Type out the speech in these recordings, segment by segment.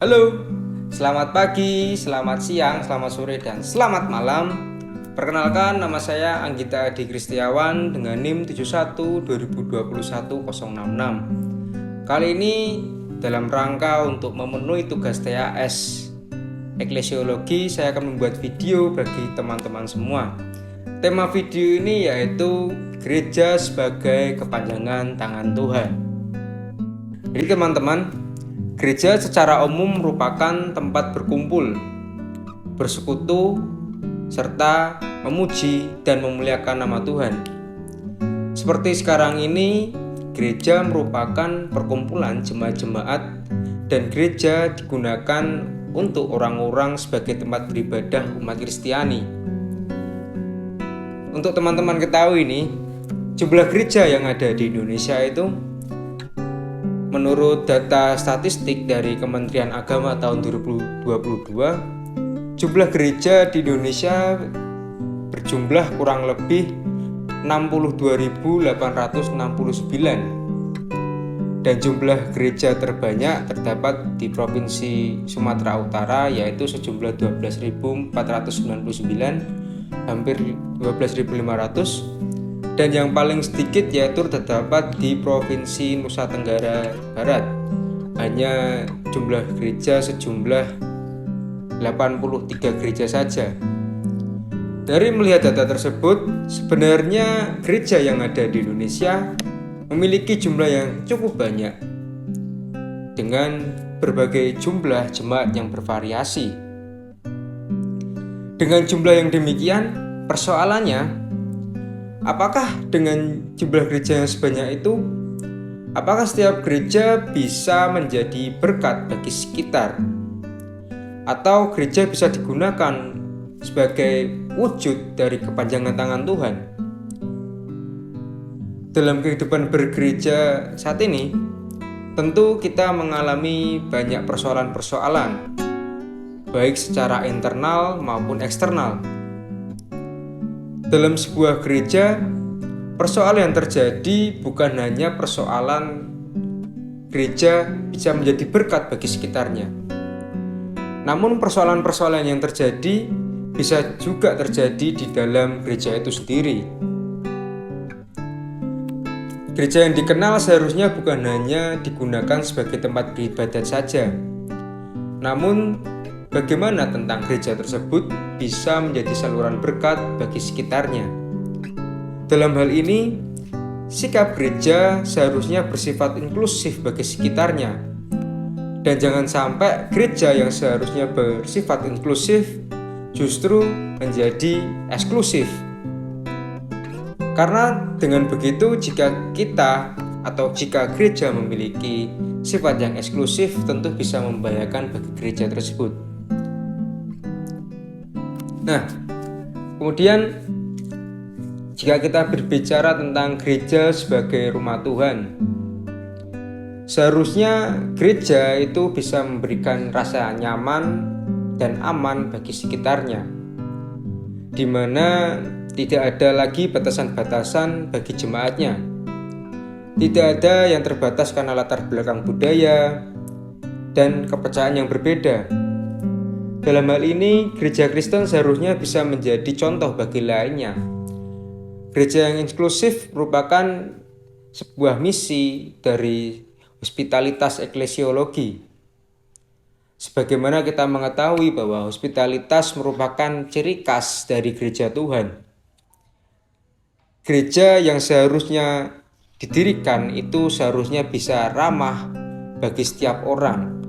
Halo, selamat pagi, selamat siang, selamat sore, dan selamat malam. Perkenalkan, nama saya Anggita Adi Kristiawan dengan NIM 71 2021 066. Kali ini dalam rangka untuk memenuhi tugas TAS Eklesiologi, saya akan membuat video bagi teman-teman semua. Tema video ini yaitu gereja sebagai kepanjangan tangan Tuhan. Jadi teman-teman, gereja secara umum merupakan tempat berkumpul, bersekutu, serta memuji dan memuliakan nama Tuhan. Seperti sekarang ini, gereja merupakan perkumpulan jemaat-jemaat dan gereja digunakan untuk orang-orang sebagai tempat beribadah umat Kristiani. Untuk teman-teman ketahui nih, jumlah gereja yang ada di Indonesia itu menurut data statistik dari Kementerian Agama tahun 2022, jumlah gereja di Indonesia berjumlah kurang lebih 62.869 dan jumlah gereja terbanyak terdapat di Provinsi Sumatera Utara yaitu sejumlah 12.499, hampir 12.500, dan yang paling sedikit yaitu terdapat di Provinsi Nusa Tenggara Barat, hanya jumlah gereja sejumlah 83 gereja saja. Dari melihat data tersebut, sebenarnya gereja yang ada di Indonesia memiliki jumlah yang cukup banyak dengan berbagai jumlah jemaat yang bervariasi. Dengan jumlah yang demikian, persoalannya, apakah dengan jumlah gereja yang sebanyak itu, apakah setiap gereja bisa menjadi berkat bagi sekitar? Atau gereja bisa digunakan sebagai wujud dari kepanjangan tangan Tuhan? Dalam kehidupan bergereja saat ini, tentu kita mengalami banyak persoalan-persoalan, baik secara internal maupun eksternal. Dalam sebuah gereja, persoalan yang terjadi bukan hanya persoalan gereja bisa menjadi berkat bagi sekitarnya. Namun persoalan-persoalan yang terjadi bisa juga terjadi di dalam gereja itu sendiri. Gereja yang dikenal seharusnya bukan hanya digunakan sebagai tempat beribadat saja. Namun, bagaimana tentang gereja tersebut bisa menjadi saluran berkat bagi sekitarnya? Dalam hal ini, sikap gereja seharusnya bersifat inklusif bagi sekitarnya. Dan jangan sampai gereja yang seharusnya bersifat inklusif justru menjadi eksklusif. Karena dengan begitu, jika gereja memiliki sifat yang eksklusif, tentu bisa membahayakan bagi gereja tersebut. Nah, kemudian jika kita berbicara tentang gereja sebagai rumah Tuhan, seharusnya gereja itu bisa memberikan rasa nyaman dan aman bagi sekitarnya, di mana tidak ada lagi batasan-batasan bagi jemaatnya. Tidak ada yang terbatas karena latar belakang budaya dan kepercayaan yang berbeda. Dalam hal ini, gereja Kristen seharusnya bisa menjadi contoh bagi lainnya. Gereja yang inklusif merupakan sebuah misi dari hospitalitas eklesiologi. Sebagaimana kita mengetahui bahwa hospitalitas merupakan ciri khas dari gereja Tuhan. Gereja yang seharusnya didirikan itu seharusnya bisa ramah bagi setiap orang.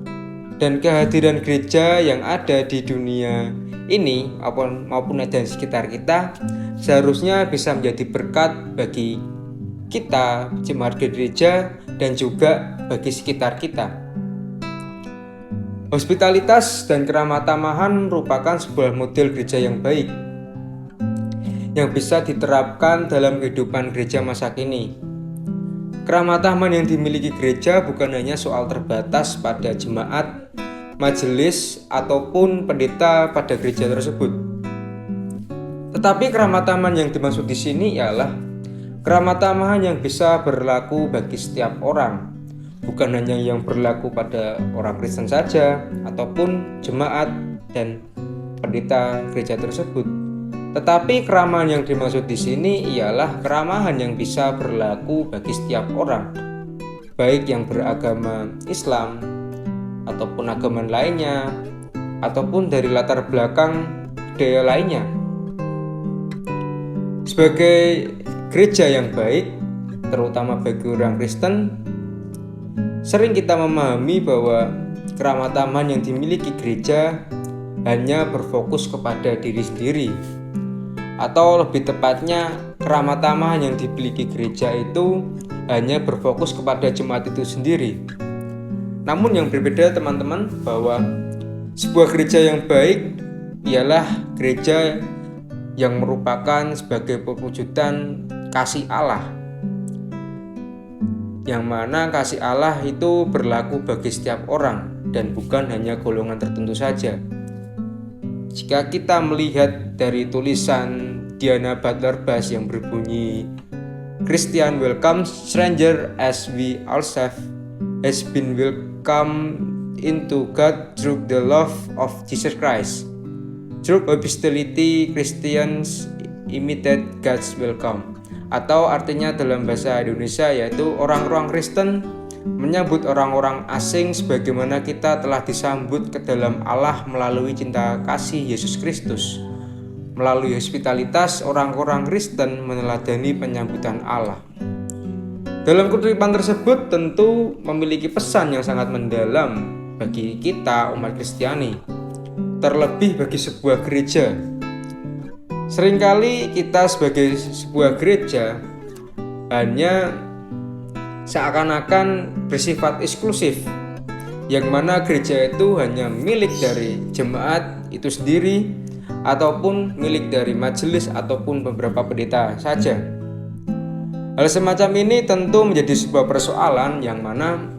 Dan kehadiran gereja yang ada di dunia ini maupun ada di sekitar kita seharusnya bisa menjadi berkat bagi kita, jemaat gereja, dan juga bagi sekitar kita. Hospitalitas dan keramah tamahan merupakan sebuah model gereja yang baik yang bisa diterapkan dalam kehidupan gereja masa kini. Keramah tamahan yang dimiliki gereja bukan hanya soal terbatas pada jemaat, majelis, ataupun pendeta pada gereja tersebut. Tetapi keramah tamahan yang dimaksud di sini ialah keramah tamahan yang bisa berlaku bagi setiap orang, bukan hanya yang berlaku pada orang Kristen saja ataupun jemaat dan pendeta gereja tersebut. Tetapi keramahan yang dimaksud di sini ialah keramahan yang bisa berlaku bagi setiap orang, baik yang beragama Islam ataupun agama lainnya ataupun dari latar belakang budaya lainnya. Sebagai gereja yang baik, terutama bagi orang Kristen, sering kita memahami bahwa keramataman yang dimiliki gereja hanya berfokus kepada diri sendiri, atau lebih tepatnya keramataman yang dimiliki gereja itu hanya berfokus kepada jemaat itu sendiri. Namun yang berbeda teman-teman, bahwa sebuah gereja yang baik ialah gereja yang merupakan sebagai perwujudan kasih Allah, yang mana kasih Allah itu berlaku bagi setiap orang dan bukan hanya golongan tertentu saja. Jika kita melihat dari tulisan Diana Butler Bass yang berbunyi, Christian welcome stranger as we ourselves has been welcome into God through the love of Jesus Christ. Through hospitality, Christians imitate God's welcome. Atau artinya dalam bahasa Indonesia yaitu orang-orang Kristen menyambut orang-orang asing sebagaimana kita telah disambut ke dalam Allah melalui cinta kasih Yesus Kristus. Melalui hospitalitas, orang-orang Kristen meneladani penyambutan Allah. Dalam kutipan tersebut tentu memiliki pesan yang sangat mendalam bagi kita umat Kristiani, terlebih bagi sebuah gereja. Seringkali kita sebagai sebuah gereja hanya seakan-akan bersifat eksklusif, yang mana gereja itu hanya milik dari jemaat itu sendiri ataupun milik dari majelis ataupun beberapa pendeta saja. Hal semacam ini tentu menjadi sebuah persoalan yang mana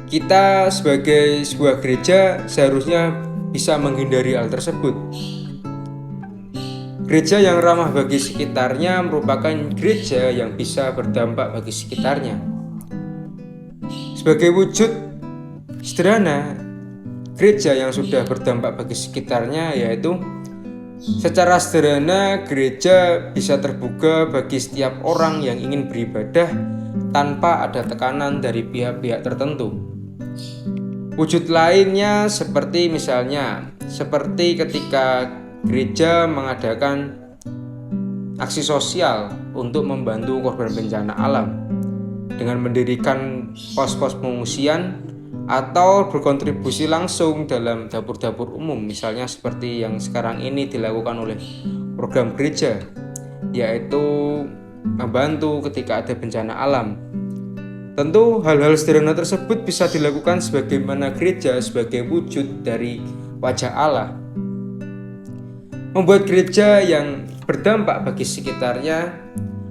kita sebagai sebuah gereja seharusnya bisa menghindari hal tersebut. Gereja yang ramah bagi sekitarnya merupakan gereja yang bisa berdampak bagi sekitarnya. Sebagai wujud sederhana, gereja yang sudah berdampak bagi sekitarnya yaitu secara sederhana gereja bisa terbuka bagi setiap orang yang ingin beribadah tanpa ada tekanan dari pihak-pihak tertentu. Wujud lainnya seperti ketika gereja mengadakan aksi sosial untuk membantu korban bencana alam dengan mendirikan pos-pos pengungsian atau berkontribusi langsung dalam dapur-dapur umum, misalnya seperti yang sekarang ini dilakukan oleh program gereja, yaitu membantu ketika ada bencana alam. Tentu hal-hal sederhana tersebut bisa dilakukan sebagaimana gereja sebagai wujud dari wajah Allah. Membuat gereja yang berdampak bagi sekitarnya,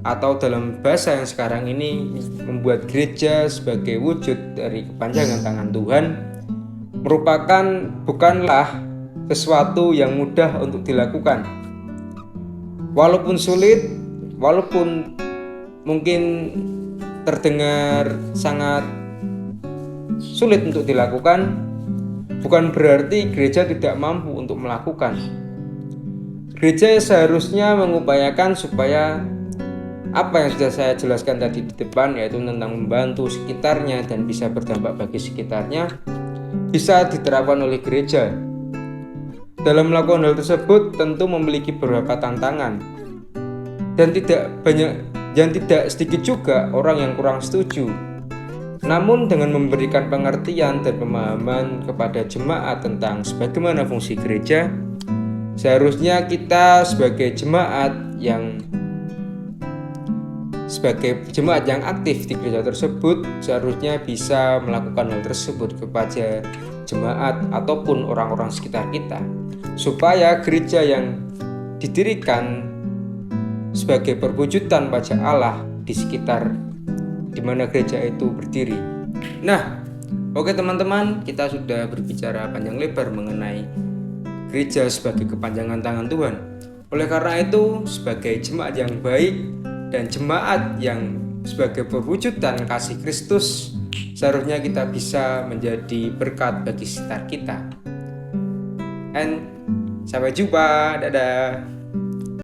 atau dalam bahasa yang sekarang ini membuat gereja sebagai wujud dari kepanjangan tangan Tuhan, merupakan bukanlah sesuatu yang mudah untuk dilakukan. Walaupun sulit, walaupun mungkin terdengar sangat sulit untuk dilakukan, bukan berarti gereja tidak mampu untuk melakukan. Gereja seharusnya mengupayakan supaya apa yang sudah saya jelaskan tadi di depan, yaitu tentang membantu sekitarnya dan bisa berdampak bagi sekitarnya, bisa diterapkan oleh gereja. Dalam melakukan hal tersebut tentu memiliki beberapa tantangan, dan tidak sedikit juga orang yang kurang setuju. Namun dengan memberikan pengertian dan pemahaman kepada jemaat tentang sebagaimana fungsi gereja, seharusnya kita sebagai jemaat yang aktif di gereja tersebut seharusnya bisa melakukan hal tersebut kepada jemaat ataupun orang-orang sekitar kita, supaya gereja yang didirikan sebagai perwujudan wajah Allah di sekitar di mana gereja itu berdiri. Nah, oke teman-teman, kita sudah berbicara panjang lebar mengenai gereja sebagai kepanjangan tangan Tuhan. Oleh karena itu, sebagai jemaat yang baik dan jemaat yang sebagai perwujudan kasih Kristus, seharusnya kita bisa menjadi berkat bagi sekitar kita. And sampai jumpa, dadah.